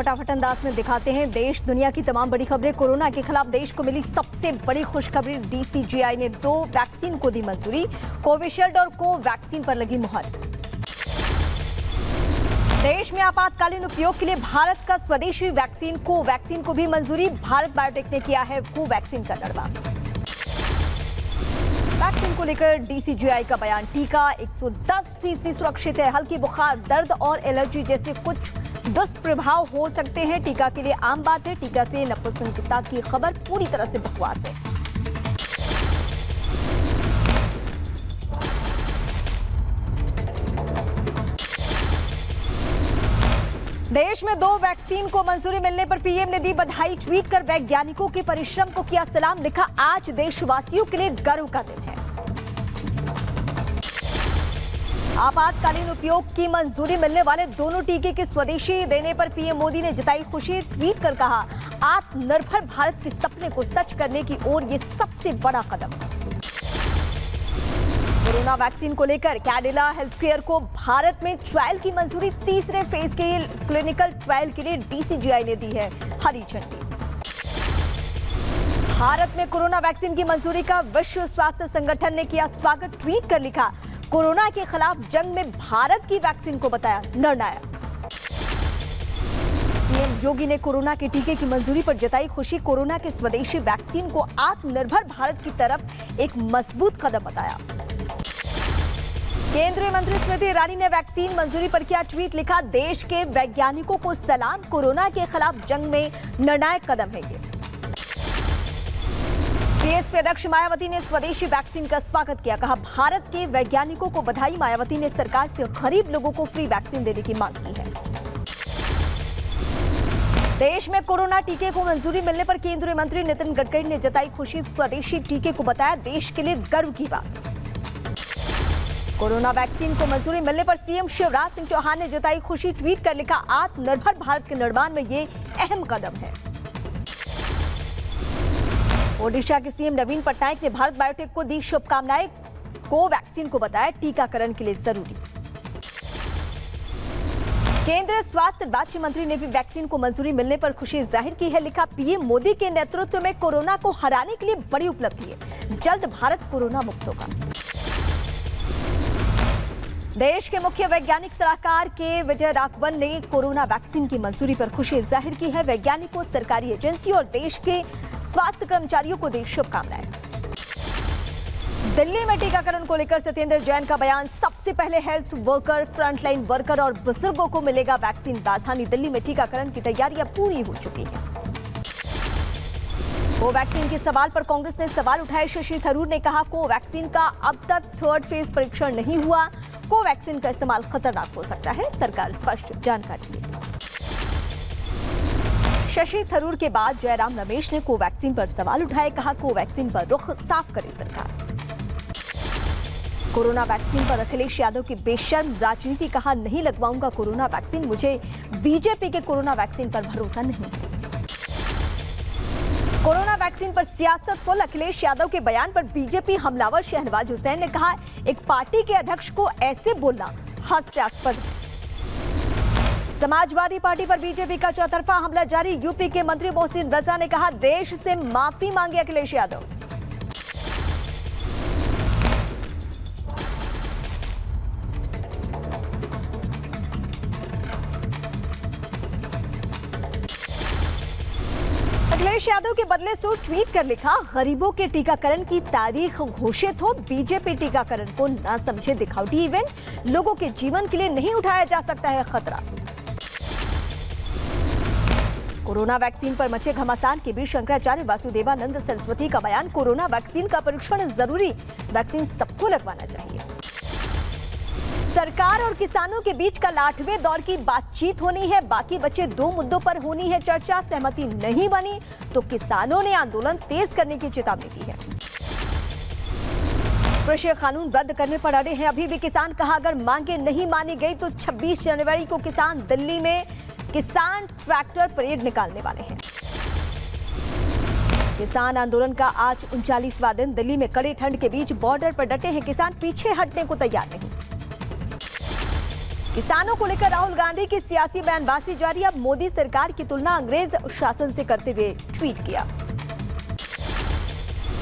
फटाफट अंदाज में दिखाते हैं देश दुनिया की तमाम बड़ी खबरें। कोरोना के खिलाफ देश को मिली सबसे बड़ी खुशखबरी, डीसीजीआई ने 2 वैक्सीन को दी मंजूरी। कोविशील्ड और कोवैक्सीन पर लगी मुहर। देश में आपातकालीन उपयोग के लिए भारत का स्वदेशी वैक्सीन कोवैक्सीन को भी मंजूरी। भारत बायोटेक ने किया है कोवैक्सीन का लड़वा। वैक्सीन को लेकर डीसीजीआई का बयान, टीका 110% सुरक्षित है। हल्की बुखार, दर्द और एलर्जी जैसे कुछ दुष्प्रभाव हो सकते हैं, टीका के लिए आम बात है। टीका से नपुंसकता की खबर पूरी तरह से बकवास है। देश में 2 वैक्सीन को मंजूरी मिलने पर पीएम ने दी बधाई। ट्वीट कर वैज्ञानिकों के परिश्रम को किया सलाम। लिखा, आज देशवासियों के लिए गर्व का दिन है। आपातकालीन उपयोग की मंजूरी मिलने वाले दोनों टीके के स्वदेशी देने पर पीएम मोदी ने जताई खुशी। ट्वीट कर कहा, आत्मनिर्भर भारत के सपने को सच करने की ओर ये सबसे बड़ा कदम। कोरोना वैक्सीन को लेकर कैडिला हेल्थकेयर को भारत में ट्रायल की मंजूरी। तीसरे फेज के क्लिनिकल ट्रायल के लिए डीसीजीआई ने दी है हरी झंडी। भारत में कोरोना वैक्सीन की मंजूरी का विश्व स्वास्थ्य संगठन ने किया स्वागत। ट्वीट कर लिखा, कोरोना के खिलाफ जंग में भारत की वैक्सीन को बताया निर्णायक। सीएम योगी ने कोरोना के टीके की मंजूरी पर जताई खुशी। कोरोना के स्वदेशी वैक्सीन को आत्मनिर्भर भारत की तरफ एक मजबूत कदम बताया। केंद्रीय मंत्री स्मृति ईरानी ने वैक्सीन मंजूरी पर किया ट्वीट। लिखा, देश के वैज्ञानिकों को सलाम, कोरोना के खिलाफ जंग में निर्णायक कदम है ये। बीएसपी अध्यक्ष मायावती ने स्वदेशी वैक्सीन का स्वागत किया। कहा, भारत के वैज्ञानिकों को बधाई। मायावती ने सरकार से गरीब लोगों को फ्री वैक्सीन देने की मांग की है। देश में कोरोना टीके को मंजूरी मिलने पर केंद्रीय मंत्री नितिन गडकरी ने जताई खुशी। स्वदेशी टीके को बताया देश के लिए गर्व की बात। कोरोना वैक्सीन को मंजूरी मिलने पर सीएम शिवराज सिंह चौहान ने जताई खुशी। ट्वीट कर लिखा, आत्मनिर्भर भारत के निर्माण में ये अहम कदम है। ओडिशा के सीएम नवीन पटनायक ने भारत बायोटेक को दी शुभकामनाएं। कोवैक्सीन को बताया टीकाकरण के लिए जरूरी। केंद्रीय स्वास्थ्य राज्य मंत्री ने भी वैक्सीन को मंजूरी मिलने पर खुशी जाहिर की है। लिखा, पीएम मोदी के नेतृत्व में कोरोना को हराने के लिए बड़ी उपलब्धि है। जल्द भारत कोरोना मुक्त होगा। देश के मुख्य वैज्ञानिक सलाहकार के विजय राघवन ने कोरोना वैक्सीन की मंजूरी पर खुशी जाहिर की है। वैज्ञानिकों, सरकारी एजेंसी और देश के स्वास्थ्य कर्मचारियों को दी शुभकामनाएं। दिल्ली में टीकाकरण को लेकर सत्येंद्र जैन का बयान, सबसे पहले हेल्थ वर्कर, फ्रंटलाइन वर्कर और बुजुर्गों को मिलेगा वैक्सीन। राजधानी दिल्ली में टीकाकरण की तैयारियां पूरी हो चुकी हैं। कोवैक्सीन के सवाल पर कांग्रेस ने सवाल उठाए। शशि थरूर ने कहा, कोवैक्सीन का अब तक 3rd फेज परीक्षण नहीं हुआ। कोवैक्सीन का इस्तेमाल खतरनाक हो सकता है, सरकार स्पष्ट जानकारी दे। शशि थरूर के बाद जयराम रमेश ने कोवैक्सीन पर सवाल उठाए। कहा, कोवैक्सीन पर रुख साफ करे सरकार। कोरोना वैक्सीन पर अखिलेश यादव की बेशर्म राजनीति। कहा, नहीं लगवाऊंगा कोरोना वैक्सीन, मुझे बीजेपी के कोरोना वैक्सीन पर भरोसा नहीं है। कोरोना वैक्सीन पर सियासत फुल। अखिलेश यादव के बयान पर बीजेपी हमलावर शहनवाज हुसैन ने कहा, एक पार्टी के अध्यक्ष को ऐसे बोलना हास्यास्पद है। समाजवादी पार्टी पर बीजेपी का चौतरफा हमला जारी। यूपी के मंत्री मोहसिन रजा ने कहा, देश से माफी मांगी अखिलेश यादव। अखिलेश यादव के बदले सो ट्वीट कर लिखा, गरीबों के टीकाकरण की तारीख घोषित हो। बीजेपी टीकाकरण को ना समझे दिखावटी इवेंट। लोगों के जीवन के लिए नहीं उठाया जा सकता है खतरा। कोरोना वैक्सीन पर मचे घमासान के बीच शंकराचार्य वासुदेवानंद सरस्वती का बयान, कोरोना वैक्सीन का परीक्षण जरूरी, वैक्सीन सबको लगवाना चाहिए। सरकार और किसानों के बीच कल 8वें दौर की बातचीत होनी है। बाकी बचे 2 मुद्दों पर होनी है चर्चा। सहमति नहीं बनी तो किसानों ने आंदोलन तेज करने की चेतावनी दी है। कृषि कानून रद्द करने पर अड़े हैं अभी भी किसान। कहा, अगर मांगे नहीं मानी गई तो 26 जनवरी को किसान दिल्ली में किसान ट्रैक्टर परेड निकालने वाले हैं। किसान आंदोलन का आज 39वां दिन। दिल्ली में कड़ी ठंड के बीच बॉर्डर पर डटे हैं किसान, पीछे हटने को तैयार नहीं। किसानों को लेकर राहुल गांधी की सियासी बयानबाजी जारी। अब मोदी सरकार की तुलना अंग्रेज शासन से करते हुए ट्वीट किया।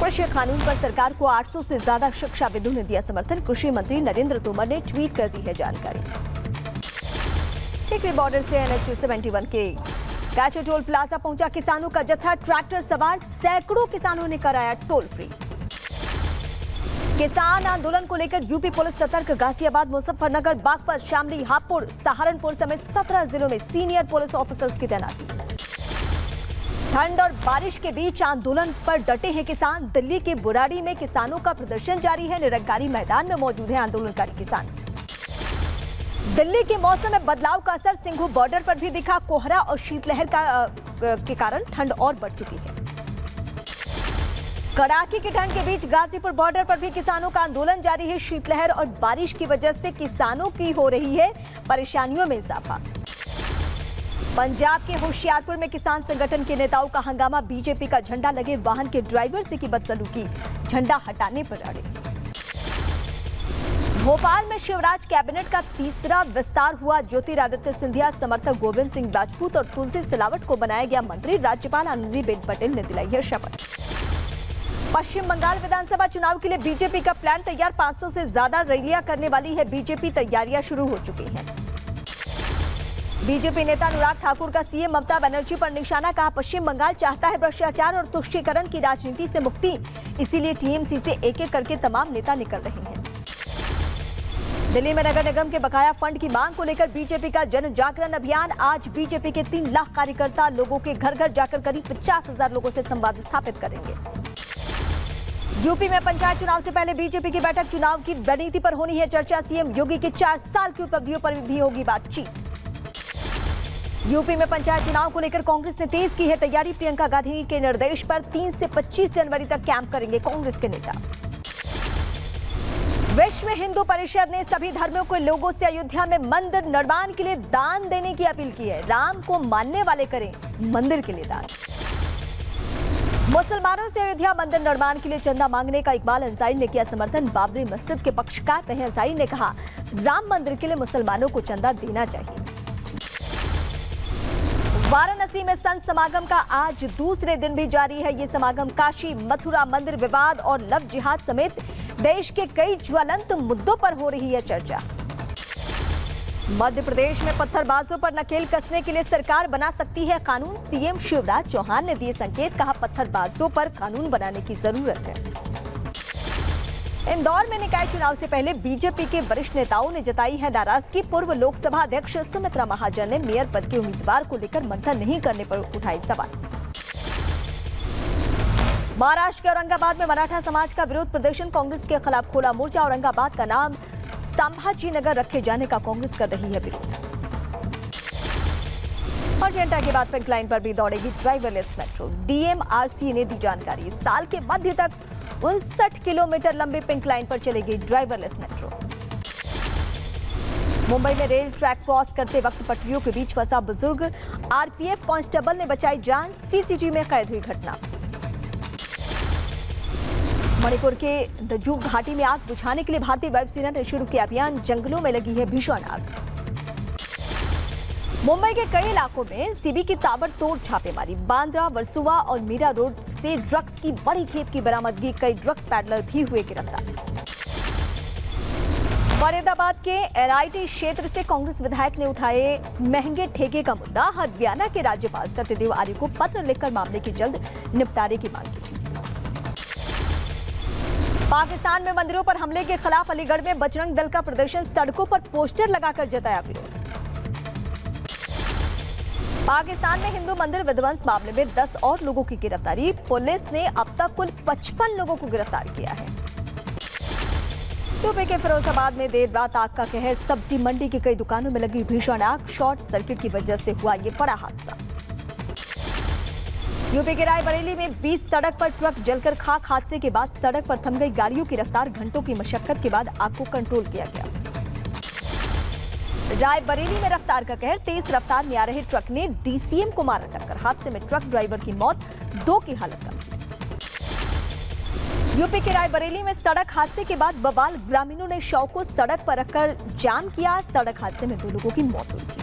कृषि कानून पर सरकार को 800 से ज्यादा शिक्षाविदों ने दिया समर्थन। कृषि मंत्री नरेंद्र तोमर ने ट्वीट कर दी है जानकारी। टिकरी बॉर्डर से NH-271 के काचो टोल प्लाजा पहुंचा किसानों का जत्था। ट्रैक्टर सवार सैकड़ों किसानों ने कराया टोल फ्री। किसान आंदोलन को लेकर यूपी पुलिस सतर्क। गाजियाबाद, मुजफ्फरनगर, बागपत, शामली, हापुड़, सहारनपुर समेत 17 जिलों में सीनियर पुलिस ऑफिसर्स की तैनाती। ठंड और बारिश के बीच आंदोलन पर डटे हैं किसान। दिल्ली के बुराड़ी में किसानों का प्रदर्शन जारी है। निरंकारी मैदान में मौजूद है आंदोलनकारी किसान। दिल्ली के मौसम में बदलाव का असर सिंघू बॉर्डर पर भी दिखा। कोहरा और शीतलहर के कारण ठंड और बढ़ चुकी है। कड़ाके की ठंड के बीच गाजीपुर बॉर्डर पर भी किसानों का आंदोलन जारी है। शीतलहर और बारिश की वजह से किसानों की हो रही है परेशानियों में इजाफा। पंजाब के होशियारपुर में किसान संगठन के नेताओं का हंगामा। बीजेपी का झंडा लगे वाहन के ड्राइवर से की बदसलूकी। झंडा हटाने पर अड़े। भोपाल में शिवराज कैबिनेट का तीसरा विस्तार हुआ। ज्योतिरादित्य सिंधिया, समर्थक गोविंद सिंह राजपूत और तुलसी सिलावट को बनाया गया मंत्री। राज्यपाल आनंदीबेन पटेल ने दिलाई है शपथ। पश्चिम बंगाल विधानसभा चुनाव के लिए बीजेपी का प्लान तैयार। 500 से ज्यादा रैलियां करने वाली है बीजेपी। तैयारियां शुरू हो चुकी हैं। बीजेपी नेता अनुराग ठाकुर का सीएम ममता बनर्जी पर निशाना। कहा, पश्चिम बंगाल चाहता है भ्रष्टाचार और तुष्टीकरण की राजनीति से मुक्ति, इसीलिए टीएमसी से एक एक करके तमाम नेता निकल रहे हैं। दिल्ली में नगर निगम के बकाया फंड की मांग को लेकर बीजेपी का जन जागरण अभियान। आज बीजेपी के 3 लाख कार्यकर्ता लोगों के घर घर जाकर करीब 50,000 लोगों से संवाद स्थापित करेंगे। यूपी में पंचायत चुनाव से पहले बीजेपी की बैठक। चुनाव की रणनीति पर होनी है चर्चा। सीएम योगी की 4 साल की उपलब्धियों पर भी होगी बातचीत। यूपी में पंचायत चुनाव को लेकर कांग्रेस ने तेज की है तैयारी। प्रियंका गांधी के निर्देश पर 3 से 25 जनवरी तक कैंप करेंगे कांग्रेस के नेता। विश्व हिंदू परिषद ने सभी धर्मों के लोगों से अयोध्या में मंदिर निर्माण के लिए दान देने की अपील की है। राम को मानने वाले करें मंदिर के लिए दान। मुसलमानों से अयोध्या मंदिर निर्माण के लिए चंदा मांगने का इकबाल अंसारी ने किया समर्थन। बाबरी मस्जिद के पक्षकार रहे अंसारी ने कहा, राम मंदिर के लिए मुसलमानों को चंदा देना चाहिए। वाराणसी में संत समागम का आज दूसरे दिन भी जारी है। ये समागम काशी, मथुरा मंदिर विवाद और लव जिहाद समेत देश के कई ज्वलंत मुद्दों पर हो रही है चर्चा। मध्य प्रदेश में पत्थरबाजों पर नकेल कसने के लिए सरकार बना सकती है कानून। सीएम शिवराज चौहान ने दिए संकेत। कहा, पत्थरबाजों पर कानून बनाने की जरूरत है। इंदौर में निकाय चुनाव से पहले बीजेपी के वरिष्ठ नेताओं ने जताई है नाराजगी। पूर्व लोकसभा अध्यक्ष सुमित्रा महाजन ने मेयर पद के उम्मीदवार को लेकर मंथन नहीं करने पर उठाए सवाल। महाराष्ट्र के औरंगाबाद में मराठा समाज का विरोध प्रदर्शन। कांग्रेस के खिलाफ खोला मोर्चा। औरंगाबाद का नाम संभाजी नगर रखे जाने का कांग्रेस कर रही है विरोध। और जनता के बाद पिंक लाइन पर भी दौड़ेगी ड्राइवरलेस मेट्रो। डीएमआरसी ने दी जानकारी। साल के मध्य तक 59 किलोमीटर लंबी पिंक लाइन पर चलेगी ड्राइवरलेस मेट्रो। मुंबई में रेल ट्रैक क्रॉस करते वक्त पटरियों के बीच फंसा बुजुर्ग। आरपीएफ कांस्टेबल ने बचाई जान। सीसीटीवी में कैद हुई घटना। मणिपुर के दजूक घाटी में आग बुझाने के लिए भारतीय वायुसेना ने शुरू किया अभियान। जंगलों में लगी है भीषण आग। मुंबई के कई इलाकों में सीबी की ताबड़तोड़ छापेमारी। बांद्रा, वर्सोवा और मीरा रोड से ड्रग्स की बड़ी खेप की बरामदगी। कई ड्रग्स पैडलर भी हुए गिरफ्तार। फरीदाबाद के एलआईटी क्षेत्र से कांग्रेस विधायक ने उठाए महंगे ठेके का मुद्दा। हरियाणा के राज्यपाल सत्यदेव आर्य को पत्र लिखकर मामले की जल्द निपटारे की मांग की। पाकिस्तान में मंदिरों पर हमले के खिलाफ अलीगढ़ में बजरंग दल का प्रदर्शन। सड़कों पर पोस्टर लगाकर जताया विरोध। पाकिस्तान में हिंदू मंदिर विध्वंस मामले में 10 और लोगों की गिरफ्तारी। पुलिस ने अब तक कुल 55 लोगों को गिरफ्तार किया है। यूपी के फिरोजाबाद में देर रात आग का कहर। सब्जी मंडी की कई दुकानों में लगी भीषण आग। शॉर्ट सर्किट की वजह से हुआ ये बड़ा हादसा। यूपी के रायबरेली में 20 सड़क पर ट्रक जलकर खाक। हादसे के बाद सड़क पर थम गई गाड़ियों की रफ्तार। घंटों की मशक्कत के बाद आग को कंट्रोल किया गया। रायबरेली में रफ्तार का कहर। तेज रफ्तार में आ रहे ट्रक ने डीसीएम को मारा टक्कर। हादसे में ट्रक ड्राइवर की मौत, 2 की हालत गंभीर। यूपी के रायबरेली में सड़क हादसे के बाद बवाल, ग्रामीणों ने शव को सड़क पर रखकर जाम किया। सड़क हादसे में 2 लोगों की मौत हुई थी।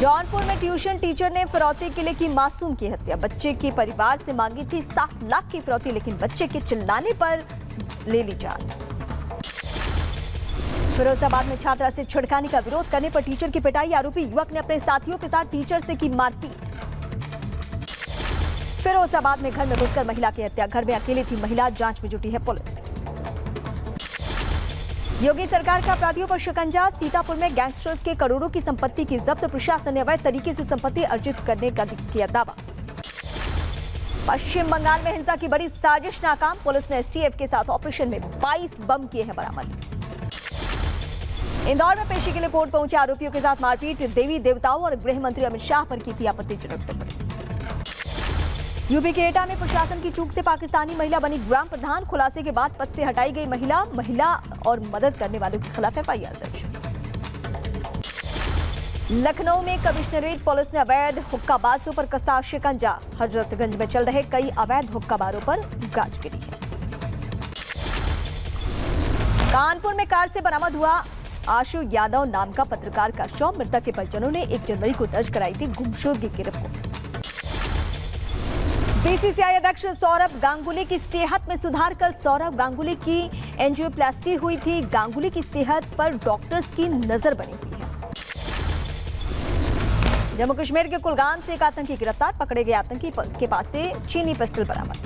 जौनपुर में ट्यूशन टीचर ने फिरौती के लिए की मासूम की हत्या। बच्चे के परिवार से मांगी थी 7 लाख की फिरौती, लेकिन बच्चे के चिल्लाने पर ले ली जान। फिरोजाबाद में छात्रा से छिड़काने का विरोध करने पर टीचर की पिटाई। आरोपी युवक ने अपने साथियों के साथ टीचर से की मारपीट। फिरोजाबाद में घर में घुसकर महिला की हत्या। घर में अकेली थी महिला, जांच में जुटी है पुलिस। योगी सरकार का अपराधियों पर शिकंजा। सीतापुर में गैंगस्टर्स के करोड़ों की संपत्ति की जब्त। प्रशासन ने अवैध तरीके से संपत्ति अर्जित करने का किया दावा। पश्चिम बंगाल में हिंसा की बड़ी साजिश नाकाम। पुलिस ने एसटीएफ के साथ ऑपरेशन में 22 बम किए हैं बरामद। इंदौर में पेशी के लिए कोर्ट पहुंचे आरोपियों के साथ मारपीट। देवी देवताओं और गृह मंत्री अमित शाह पर की थी आपत्तिजनक टिप्पणी। यूपी के एटा में प्रशासन की चूक से पाकिस्तानी महिला बनी ग्राम प्रधान। खुलासे के बाद पद से हटाई गई महिला और मदद करने वालों के खिलाफ एफआईआर दर्ज। लखनऊ में कमिश्नरेट पुलिस ने अवैध हुक्काबाजों पर कसा शिकंजा। हजरतगंज में चल रहे कई अवैध हुक्काबारों पर गाज गिरी है। कानपुर में कार से बरामद हुआ आशु यादव नाम का पत्रकार का शव। मृतक के परिजनों ने 1 जनवरी को दर्ज कराई थी गुमशुदगी की रिपोर्ट। बीसीसीआई अध्यक्ष सौरव गांगुली की सेहत में सुधार। कल सौरव गांगुली की एंजियोप्लास्टी हुई थी। गांगुली की सेहत पर डॉक्टर्स की नजर बनी हुई है। जम्मू कश्मीर के कुलगाम से एक आतंकी गिरफ्तार। पकड़े गए आतंकी के पास से चीनी पिस्टल बरामद।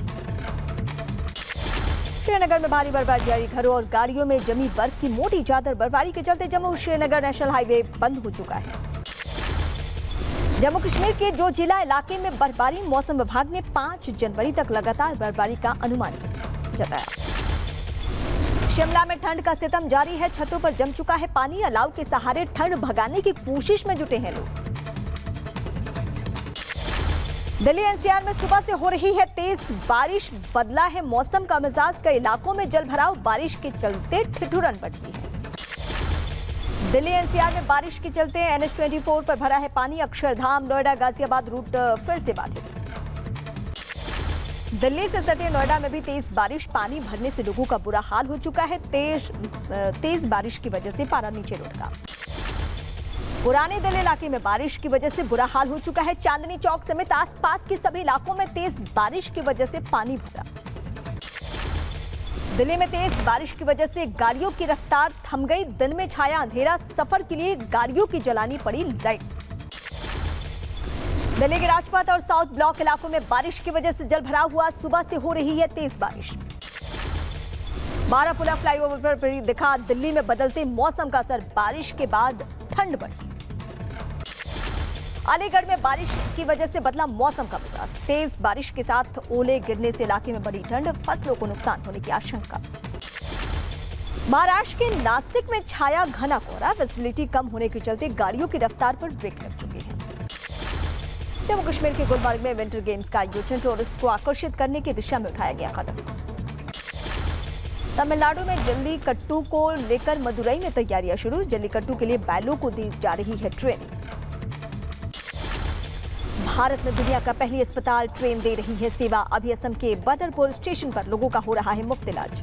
श्रीनगर में भारी बर्फबारी जारी। घरों और गाड़ियों में जमी बर्फ की मोटी चादर। बर्फबारी के चलते जम्मू श्रीनगर नेशनल हाईवे बंद हो चुका है। जम्मू कश्मीर के जो जिला इलाके में बर्फबारी, मौसम विभाग ने 5 जनवरी तक लगातार बर्फबारी का अनुमान जताया। शिमला में ठंड का सितम जारी है। छतों पर जम चुका है पानी। अलाव के सहारे ठंड भगाने की कोशिश में जुटे हैं लोग। दिल्ली एनसीआर में सुबह से हो रही है तेज बारिश। बदला है मौसम का मिजाज। कई इलाकों में जलभराव। बारिश के चलते ठिठुरन बढ़ी है। दिल्ली एनसीआर में बारिश के चलते NH-24 पर भरा है पानी। अक्षरधाम, नोएडा, गाजियाबाद रूट फिर से बाधित। दिल्ली से सटे नोएडा में भी तेज बारिश। पानी भरने से लोगों का बुरा हाल हो चुका है। तेज बारिश की वजह से पारा नीचे लुढ़का। पुरानी दिल्ली इलाके में बारिश की वजह से बुरा हाल हो चुका है। चांदनी चौक समेत आसपास के सभी इलाकों में तेज बारिश की वजह से पानी भरा। दिल्ली में तेज बारिश की वजह से गाड़ियों की रफ्तार थम गई। दिन में छाया अंधेरा। सफर के लिए गाड़ियों की जलानी पड़ी लाइट्स। दिल्ली के राजपथ और साउथ ब्लॉक इलाकों में बारिश की वजह से जलभराव हुआ। सुबह से हो रही है तेज बारिश। बारापुला फ्लाईओवर पर दिखा दिल्ली में बदलते मौसम का असर। बारिश के बाद ठंड बढ़ी। अलीगढ़ में बारिश की वजह से बदला मौसम का मिजाज। तेज बारिश के साथ ओले गिरने से इलाके में बड़ी ठंड। फसलों को नुकसान होने की आशंका। महाराष्ट्र के नासिक में छाया घना कोहरा। विजिबिलिटी कम होने के चलते गाड़ियों की रफ्तार पर ब्रेक लग चुकी है। जम्मू कश्मीर के गुलमर्ग में विंटर गेम्स का आयोजन। टूरिस्ट को आकर्षित करने की दिशा में उठाया गया कदम। तमिलनाडु में जल्लीकट्टू को लेकर मदुरई में तैयारियां शुरू। जल्लीकट्टू के लिए बैलों को दी जा रही है ट्रेनिंग। भारत में दुनिया का पहली अस्पताल ट्रेन दे रही है सेवा। अभी असम के बदरपुर स्टेशन पर लोगों का हो रहा है मुफ्त इलाज।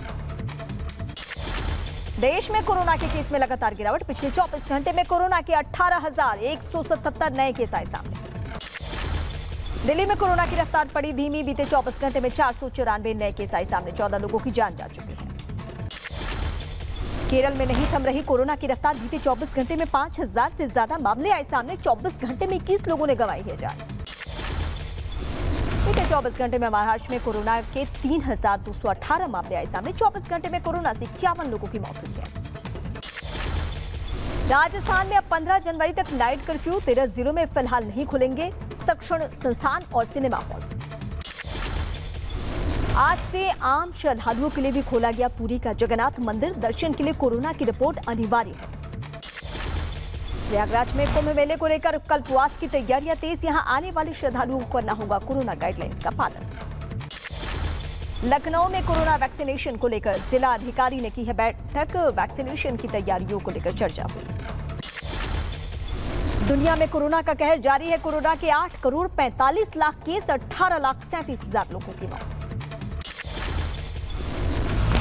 देश में कोरोना के केस में लगातार गिरावट। पिछले 24 घंटे में कोरोना के 18,177 नए केस आए सामने। दिल्ली में कोरोना की रफ्तार पड़ी धीमी। बीते 24 घंटे में 494 नए केस आए सामने। 14 लोगों की जान जा चुकी है। केरल में नहीं थम रही कोरोना की रफ्तार। बीते 24 घंटे में 5,000 से ज्यादा मामले आए सामने। 24 घंटे में 21 लोगों ने गंवाई है जान। बीते 24 घंटे में महाराष्ट्र में कोरोना के 3,218 मामले आए सामने। 24 घंटे में कोरोना से 51 लोगों की मौत हुई है। राजस्थान में अब 15 जनवरी तक नाइट कर्फ्यू। 13 जिलों में फिलहाल नहीं खुलेंगे शिक्षण संस्थान और सिनेमा हॉल। आज से आम श्रद्धालुओं के लिए भी खोला गया पुरी का जगन्नाथ मंदिर। दर्शन के लिए कोरोना की रिपोर्ट अनिवार्य है। प्रयागराज में कुंभ मेले को लेकर कल्पवास की तैयारियां तेज। यहां आने वाले श्रद्धालुओं को करना होगा कोरोना गाइडलाइंस का पालन। लखनऊ में कोरोना वैक्सीनेशन को लेकर जिला अधिकारी ने की है बैठक। वैक्सीनेशन की तैयारियों को लेकर चर्चा हुई। दुनिया में कोरोना का कहर जारी है। कोरोना के 8 करोड़ 45 लाख केस, 18,37,000 लोगों की मौत।